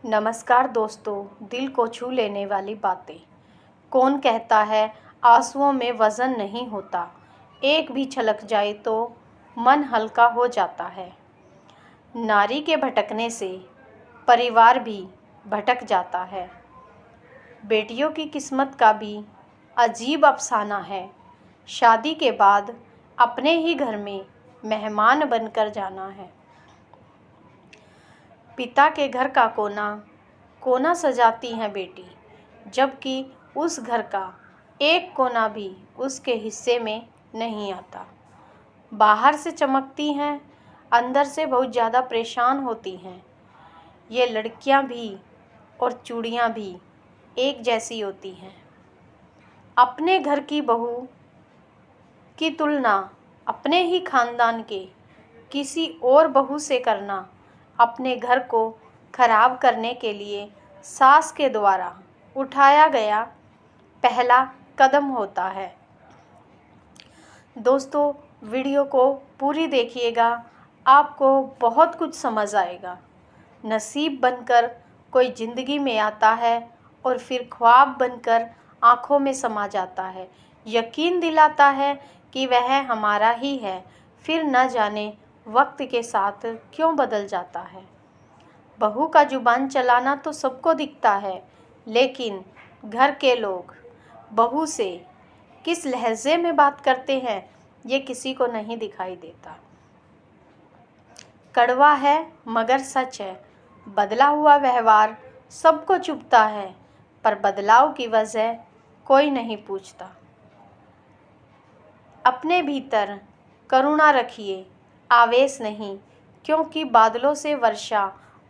नमस्कार दोस्तों, दिल को छू लेने वाली बातें। कौन कहता है आंसुओं में वज़न नहीं होता, एक भी छलक जाए तो मन हल्का हो जाता है। नारी के भटकने से परिवार भी भटक जाता है। बेटियों की किस्मत का भी अजीब अफसाना है। शादी के बाद अपने ही घर में मेहमान बनकर जाना है। पिता के घर का कोना कोना सजाती हैं बेटी, जबकि उस घर का एक कोना भी उसके हिस्से में नहीं आता। बाहर से चमकती हैं, अंदर से बहुत ज़्यादा परेशान होती हैं। ये लड़कियां भी और चूड़ियां भी एक जैसी होती हैं। अपने घर की बहू की तुलना अपने ही खानदान के किसी और बहू से करना अपने घर को खराब करने के लिए सास के द्वारा उठाया गया पहला कदम होता है। दोस्तों, वीडियो को पूरी देखिएगा, आपको बहुत कुछ समझ आएगा। नसीब बनकर कोई ज़िंदगी में आता है और फिर ख्वाब बनकर आँखों में समा जाता है। यकीन दिलाता है कि वह हमारा ही है, फिर न जाने वक्त के साथ क्यों बदल जाता है। बहू का जुबान चलाना तो सबको दिखता है, लेकिन घर के लोग बहू से किस लहजे में बात करते हैं, ये किसी को नहीं दिखाई देता। कड़वा है मगर सच है। बदला हुआ व्यवहार सबको चुभता है, पर बदलाव की वजह कोई नहीं पूछता। अपने भीतर करुणा रखिए, आवेश नहीं, क्योंकि बादलों से वर्षा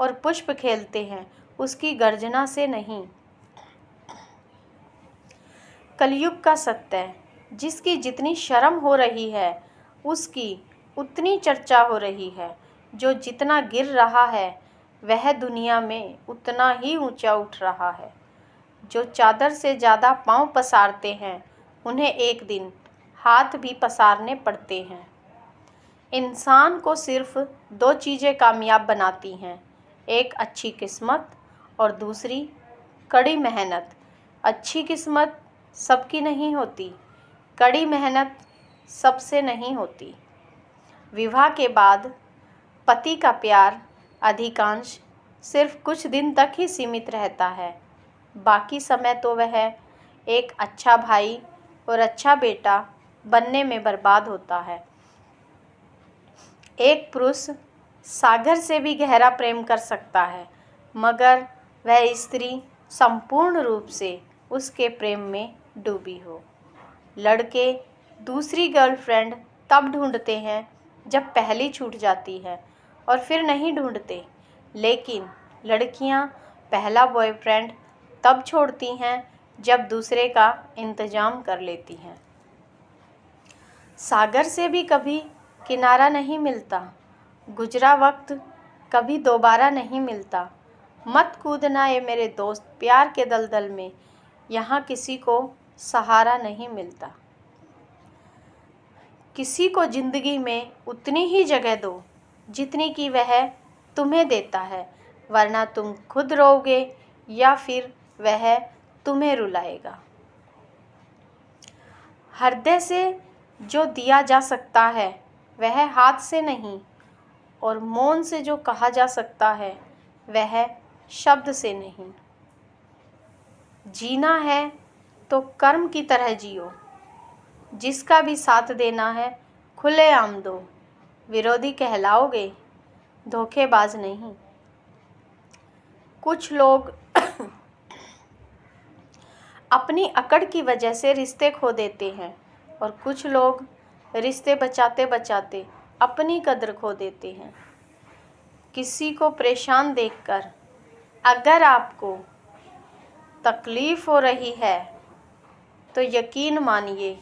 और पुष्प खेलते हैं, उसकी गर्जना से नहीं। कलयुग का सत्य है, जिसकी जितनी शर्म हो रही है, उसकी उतनी चर्चा हो रही है। जो जितना गिर रहा है, वह दुनिया में उतना ही ऊंचा उठ रहा है। जो चादर से ज़्यादा पाँव पसारते हैं, उन्हें एक दिन हाथ भी पसारने पड़ते हैं। इंसान को सिर्फ दो चीज़ें कामयाब बनाती हैं, एक अच्छी किस्मत और दूसरी कड़ी मेहनत। अच्छी किस्मत सबकी नहीं होती, कड़ी मेहनत सबसे नहीं होती। विवाह के बाद पति का प्यार अधिकांश सिर्फ कुछ दिन तक ही सीमित रहता है। बाकी समय तो वह एक अच्छा भाई और अच्छा बेटा बनने में बर्बाद होता है। एक पुरुष सागर से भी गहरा प्रेम कर सकता है, मगर वह स्त्री संपूर्ण रूप से उसके प्रेम में डूबी हो। लड़के दूसरी गर्लफ्रेंड तब ढूंढते हैं जब पहली छूट जाती है और फिर नहीं ढूंढते, लेकिन लड़कियां पहला बॉयफ्रेंड तब छोड़ती हैं जब दूसरे का इंतज़ाम कर लेती हैं। सागर से भी कभी किनारा नहीं मिलता, गुजरा वक्त कभी दोबारा नहीं मिलता। मत कूदना ये मेरे दोस्त प्यार के दलदल में, यहाँ किसी को सहारा नहीं मिलता। किसी को ज़िंदगी में उतनी ही जगह दो जितनी कि वह तुम्हें देता है, वरना तुम खुद रोओगे या फिर वह तुम्हें रुलाएगा। हृदय से जो दिया जा सकता है वह हाथ से नहीं, और मौन से जो कहा जा सकता है वह शब्द से नहीं। जीना है तो कर्म की तरह जियो, जिसका भी साथ देना है खुलेआम दो। विरोधी कहलाओगे, धोखेबाज नहीं। कुछ लोग अपनी अकड़ की वजह से रिश्ते खो देते हैं, और कुछ लोग रिश्ते बचाते बचाते अपनी कद्र खो देते हैं। किसी को परेशान देखकर अगर आपको तकलीफ़ हो रही है, तो यकीन मानिए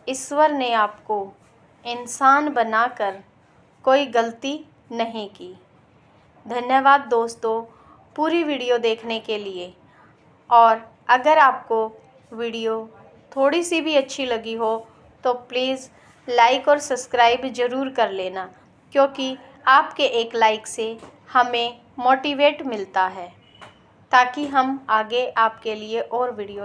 ईश्वर ने आपको इंसान बनाकर कोई गलती नहीं की। धन्यवाद दोस्तों पूरी वीडियो देखने के लिए। और अगर आपको वीडियो थोड़ी सी भी अच्छी लगी हो तो प्लीज़ लाइक और सब्सक्राइब ज़रूर कर लेना, क्योंकि आपके एक लाइक से हमें मोटिवेट मिलता है। ताकि हम आगे आपके लिए और वीडियो